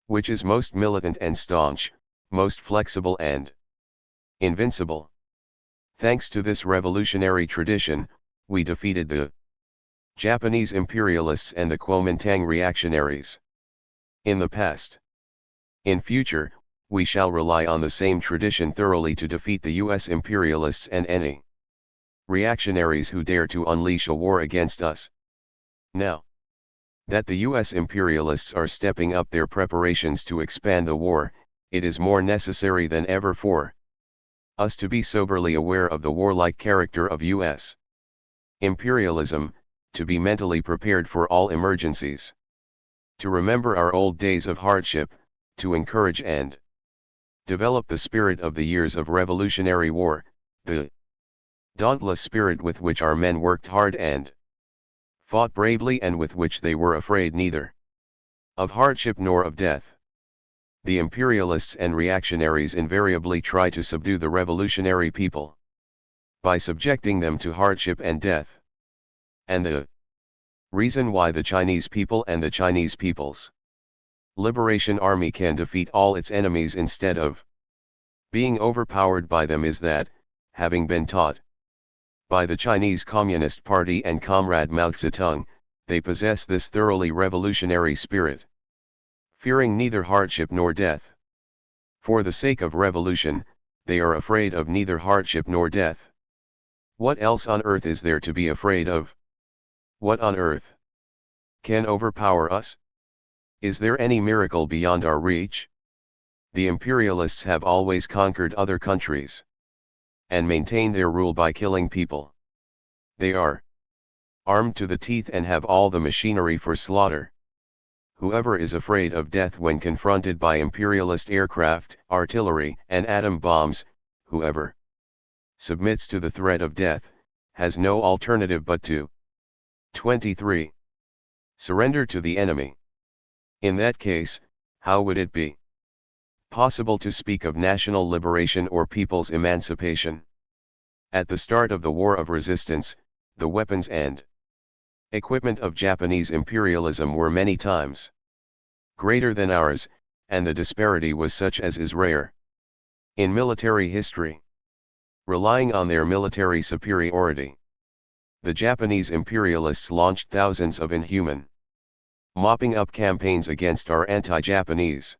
Which is most militant and staunch, most flexible and invincible. Thanks to this revolutionary tradition, we defeated the Japanese imperialists and the Kuomintang reactionaries in the past. In future, we shall rely on the same tradition thoroughly to defeat the US imperialists and any reactionaries who dare to unleash a war against us. Now that the US imperialists are stepping up their preparations to expand the war, it is more necessary than ever for us to be soberly aware of the warlike character of US imperialism, to be mentally prepared for all emergencies, to remember our old days of hardship, to encourage and develop the spirit of the years of revolutionary war, the dauntless spirit with which our men worked hard and fought bravely, and with which they were afraid neither of hardship nor of death. The imperialists and reactionaries invariably try to subdue the revolutionary people by subjecting them to hardship and death. And the reason why the Chinese people and the Chinese people's Liberation Army can defeat all its enemies instead of being overpowered by them is that, having been taught by the Chinese Communist Party and Comrade Mao Zedong, they possess this thoroughly revolutionary spirit, fearing neither hardship nor death. For the sake of revolution, they are afraid of neither hardship nor death. What else on earth is there to be afraid of? What on earth can overpower us? Is there any miracle beyond our reach? The imperialists have always conquered other countries and maintain their rule by killing people. They are armed to the teeth and have all the machinery for slaughter. Whoever is afraid of death when confronted by imperialist aircraft, artillery, and atom bombs, whoever submits to the threat of death, has no alternative but to 23. Surrender to the enemy. In that case, how would it be possible to speak of national liberation or people's emancipation? At the start of the War of Resistance, the weapons and equipment of Japanese imperialism were many times greater than ours, and the disparity was such as is rare in military history. Relying on their military superiority, the Japanese imperialists launched thousands of inhuman mopping up campaigns against our anti-Japanese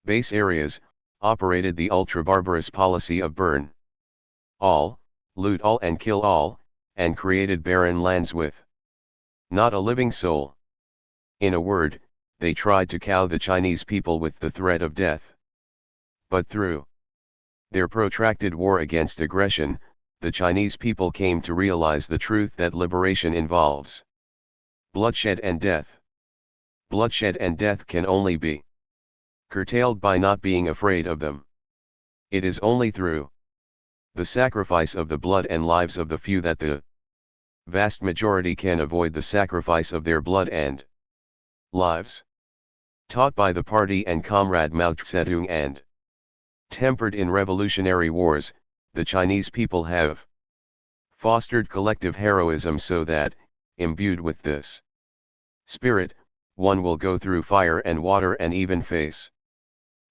base areas, operated the ultra-barbarous policy of burn all, loot all and kill all, and created barren lands with not a living soul. In a word, they tried to cow the Chinese people with the threat of death. But through their protracted war against aggression, the Chinese people came to realize the truth that liberation involves bloodshed and death. Bloodshed and death can only be curtailed by not being afraid of them. It is only through the sacrifice of the blood and lives of the few that the vast majority can avoid the sacrifice of their blood and lives. Taught by the party and comrade Mao Zedong and tempered in revolutionary wars, the Chinese people have fostered collective heroism so that, imbued with this spirit, one will go through fire and water and even face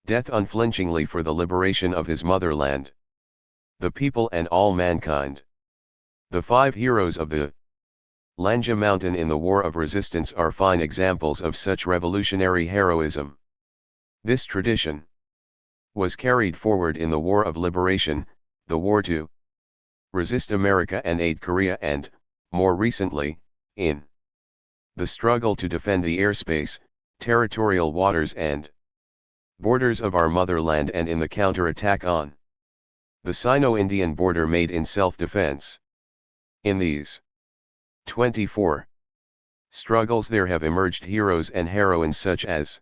death unflinchingly for the liberation of his motherland, the people and all mankind. The 5 heroes of the Lanja Mountain in the War of Resistance are fine examples of such revolutionary heroism. This tradition was carried forward in the War of Liberation, the war to resist America and aid Korea, and, more recently, in the struggle to defend the airspace, territorial waters and borders of our motherland, and in the counter-attack on the Sino-Indian border made in self-defense. In these 24 struggles there have emerged heroes and heroines such as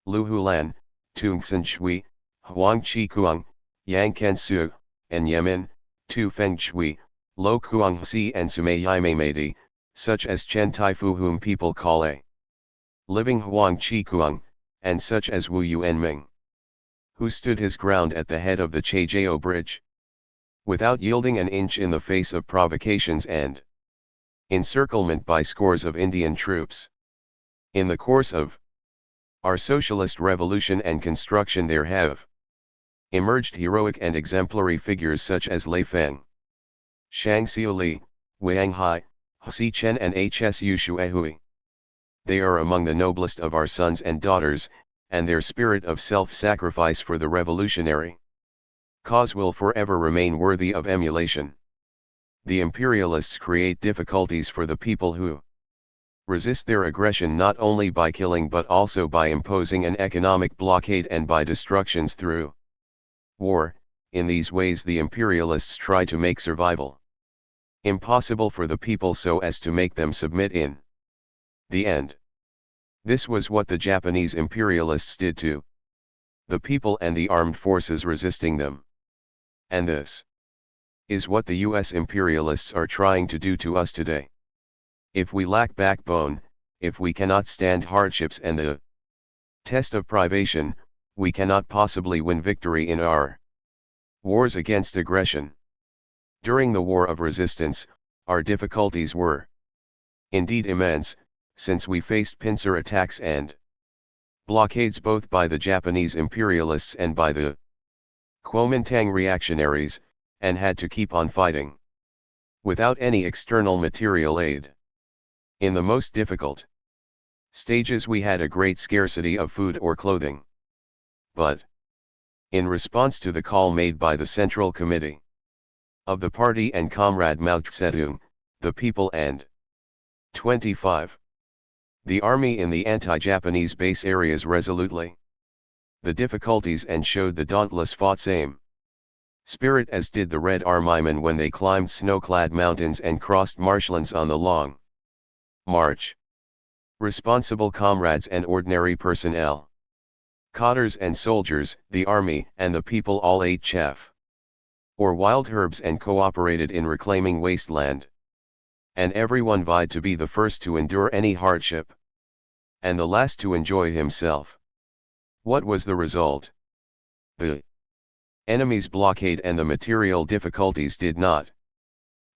Lu Hulan, Tung San Shui, Huang Chi-kuang, Yang Ken-su, and Yemin, Tu Feng-shui, Lo Kuang-si and Sumei-Yaimei-Mei, such as Chen Taifu, whom people call a living Huang Chi-kuang, and such as Wu Yuanming, who stood his ground at the head of the Chaijiao Bridge, without yielding an inch in the face of provocations and encirclement by scores of Indian troops. In the course of our socialist revolution and construction there have emerged heroic and exemplary figures such as Lei Feng, Shang Xiuli, Wang Hai, Hsi Chen and Hsu Shuehui. They are among the noblest of our sons and daughters, and their spirit of self-sacrifice for the revolutionary cause will forever remain worthy of emulation. The imperialists create difficulties for the people who resist their aggression not only by killing but also by imposing an economic blockade and by destructions through war. In these ways the imperialists try to make survival impossible for the people so as to make them submit in the end. This was what the Japanese imperialists did to the people and the armed forces resisting them. And this is what the US imperialists are trying to do to us today. If we lack backbone, if we cannot stand hardships and the test of privation, we cannot possibly win victory in our wars against aggression. During the War of Resistance, our difficulties were indeed immense, since we faced pincer attacks and blockades both by the Japanese imperialists and by the Kuomintang reactionaries, and had to keep on fighting without any external material aid. In the most difficult stages we had a great scarcity of food or clothing. But in response to the call made by the Central Committee of the party and comrade Mao Zedong, the people and 25. The army in the anti-Japanese base areas resolutely the difficulties and showed the dauntless fought same spirit as did the Red Armymen when they climbed snow-clad mountains and crossed marshlands on the long march. Responsible comrades and ordinary personnel, cotters and soldiers, the army and the people all ate chaff or wild herbs and cooperated in reclaiming wasteland. And everyone vied to be the first to endure any hardship and the last to enjoy himself. What was the result? The enemy's blockade and the material difficulties did not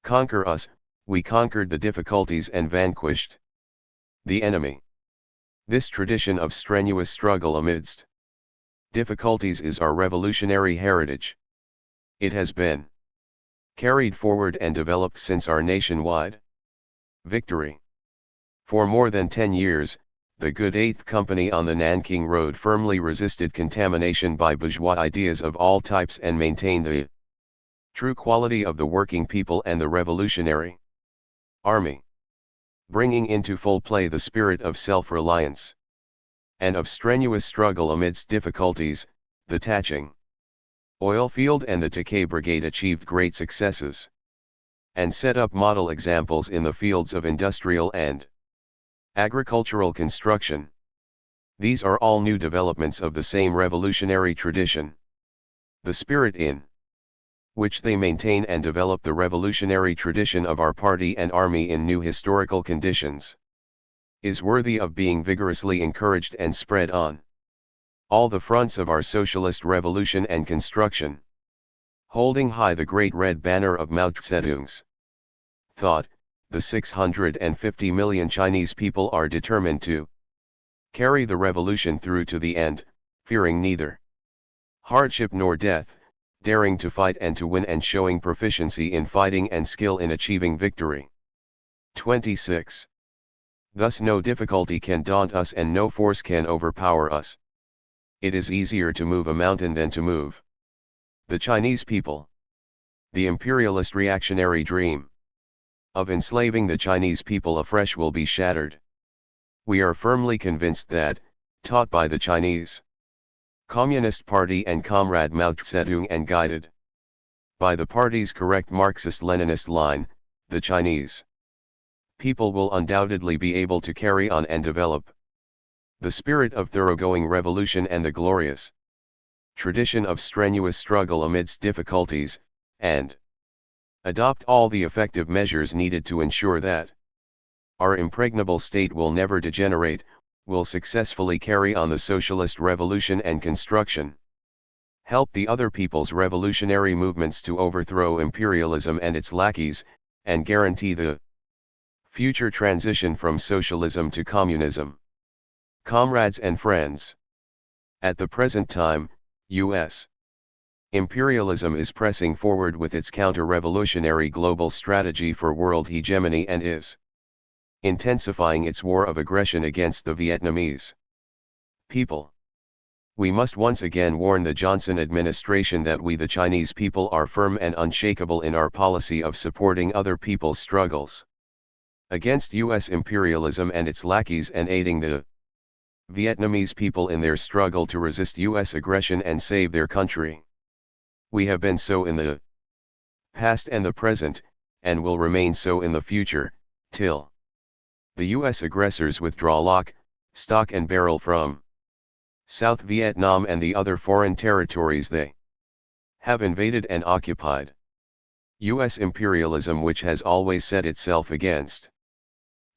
conquer us, we conquered the difficulties and vanquished the enemy. This tradition of strenuous struggle amidst difficulties is our revolutionary heritage. It has been carried forward and developed since our nationwide victory. For more than 10 years, the good 8th Company on the Nanking Road firmly resisted contamination by bourgeois ideas of all types and maintained the true quality of the working people and the revolutionary army, bringing into full play the spirit of self-reliance and of strenuous struggle amidst difficulties. The Taching oil field and the Takei Brigade achieved great successes and set up model examples in the fields of industrial and agricultural construction. These are all new developments of the same revolutionary tradition. The spirit in which they maintain and develop the revolutionary tradition of our party and army in new historical conditions is worthy of being vigorously encouraged and spread on all the fronts of our socialist revolution and construction. Holding high the great red banner of Mao Zedong's thought, the 650 million Chinese people are determined to carry the revolution through to the end, fearing neither hardship nor death, daring to fight and to win and showing proficiency in fighting and skill in achieving victory. 26. Thus no difficulty can daunt us and no force can overpower us. It is easier to move a mountain than to move the Chinese people. The imperialist reactionary dream of enslaving the Chinese people afresh will be shattered. We are firmly convinced that, taught by the Chinese Communist Party and Comrade Mao Zedong and guided by the party's correct Marxist-Leninist line, the Chinese people will undoubtedly be able to carry on and develop the spirit of thoroughgoing revolution and the glorious tradition of strenuous struggle amidst difficulties, and adopt all the effective measures needed to ensure that our impregnable state will never degenerate, will successfully carry on the socialist revolution and construction, help the other people's revolutionary movements to overthrow imperialism and its lackeys, and guarantee the future transition from socialism to communism. Comrades and friends, at the present time, U.S. imperialism is pressing forward with its counter-revolutionary global strategy for world hegemony and is intensifying its war of aggression against the Vietnamese people. We must once again warn the Johnson administration that we the Chinese people are firm and unshakable in our policy of supporting other people's struggles against U.S. imperialism and its lackeys and aiding the Vietnamese people in their struggle to resist U.S. aggression and save their country. We have been so in the past and the present, and will remain so in the future, till the U.S. aggressors withdraw lock, stock and barrel from South Vietnam and the other foreign territories they have invaded and occupied. U.S. imperialism, which has always set itself against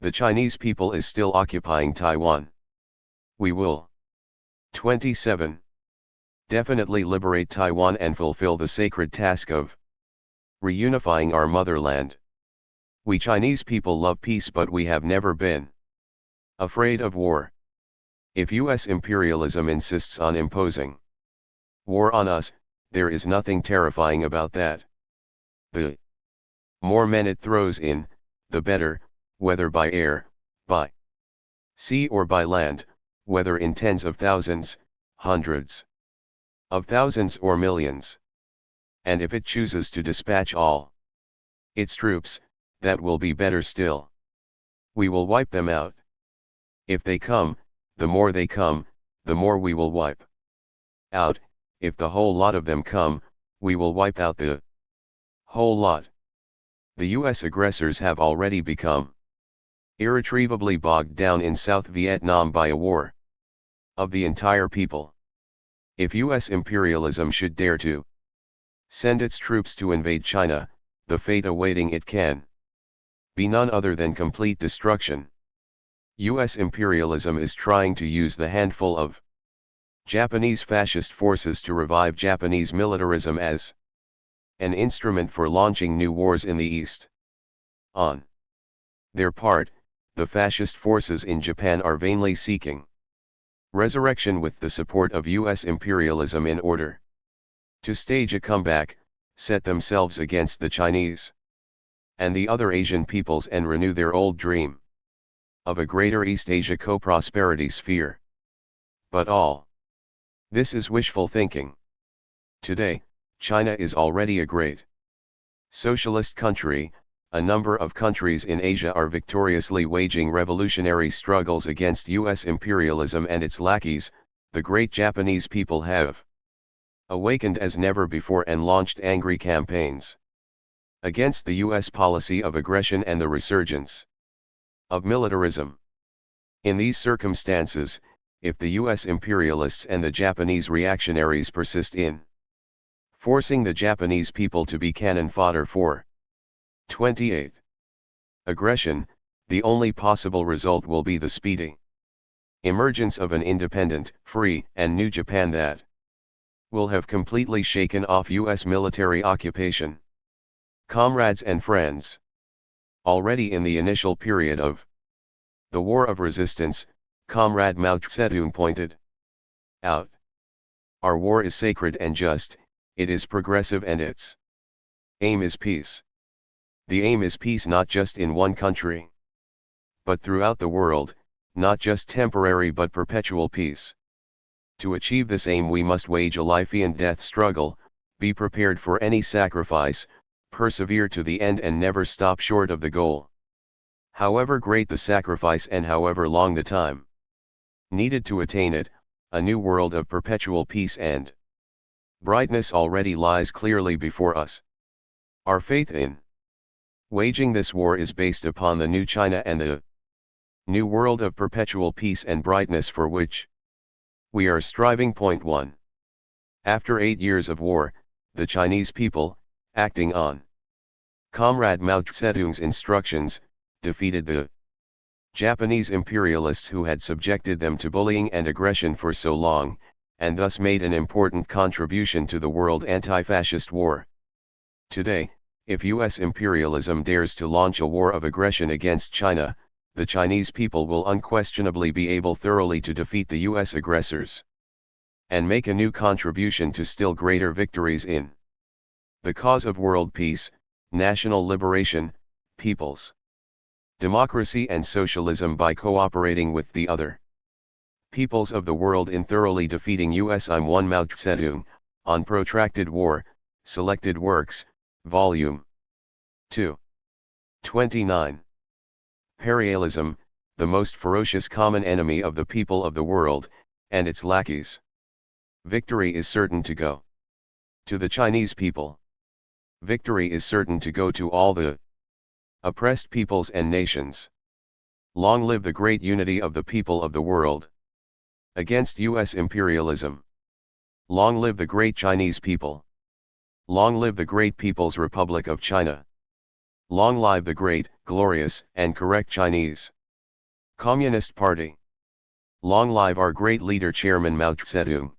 the Chinese people, is still occupying Taiwan. We will 27. Definitely liberate Taiwan and fulfill the sacred task of reunifying our motherland. We Chinese people love peace, but we have never been afraid of war. If U.S. imperialism insists on imposing war on us, there is nothing terrifying about that. The more men it throws in, the better, whether by air, by sea or by land, whether in tens of thousands, hundreds of thousands or millions. And if it chooses to dispatch all its troops, that will be better still. We will wipe them out. If they come, the more they come, the more we will wipe out. If the whole lot of them come, we will wipe out the whole lot. The U.S. aggressors have already become irretrievably bogged down in South Vietnam by a war of the entire people. If U.S. imperialism should dare to send its troops to invade China, the fate awaiting it can be none other than complete destruction. U.S. imperialism is trying to use the handful of Japanese fascist forces to revive Japanese militarism as an instrument for launching new wars in the East. On their part, the fascist forces in Japan are vainly seeking resurrection with the support of U.S. imperialism in order to stage a comeback, set themselves against the Chinese and the other Asian peoples and renew their old dream of a greater East Asia co-prosperity sphere. But all this is wishful thinking. Today, China is already a great socialist country. A number of countries in Asia are victoriously waging revolutionary struggles against U.S. imperialism and its lackeys. The great Japanese people have awakened as never before and launched angry campaigns against the U.S. policy of aggression and the resurgence of militarism. In these circumstances, if the US imperialists and the Japanese reactionaries persist in forcing the Japanese people to be cannon fodder for 28. Aggression, the only possible result will be the speedy emergence of an independent, free, and new Japan that will have completely shaken off US military occupation. Comrades and friends, already in the initial period of the War of Resistance, Comrade Mao Zedong pointed out, our war is sacred and just, it is progressive and its aim is peace. The aim is peace not just in one country, but throughout the world, not just temporary but perpetual peace. To achieve this aim we must wage a life and death struggle, be prepared for any sacrifice, persevere to the end and never stop short of the goal. However great the sacrifice and however long the time needed to attain it, a new world of perpetual peace and brightness already lies clearly before us. Our faith in waging this war is based upon the new China and the new world of perpetual peace and brightness for which we are striving. Point 1. After 8 years of war, the Chinese people, acting on Comrade Mao Zedong's instructions, defeated the Japanese imperialists who had subjected them to bullying and aggression for so long, and thus made an important contribution to the world anti-fascist war. Today, if US imperialism dares to launch a war of aggression against China, the Chinese people will unquestionably be able thoroughly to defeat the US aggressors and make a new contribution to still greater victories in the cause of world peace, national liberation, people's democracy and socialism by cooperating with the other peoples of the world in thoroughly defeating US. I'm 1 Mao Zedong, on Protracted War, Selected Works, Volume 2. 29. Imperialism, the most ferocious common enemy of the people of the world, and its lackeys. Victory is certain to go to the Chinese people. Victory is certain to go to all the oppressed peoples and nations. Long live the great unity of the people of the world against US imperialism. Long live the great Chinese people. Long live the great People's Republic of China. Long live the great, glorious, and correct Chinese Communist Party. Long live our great leader Chairman Mao Zedong.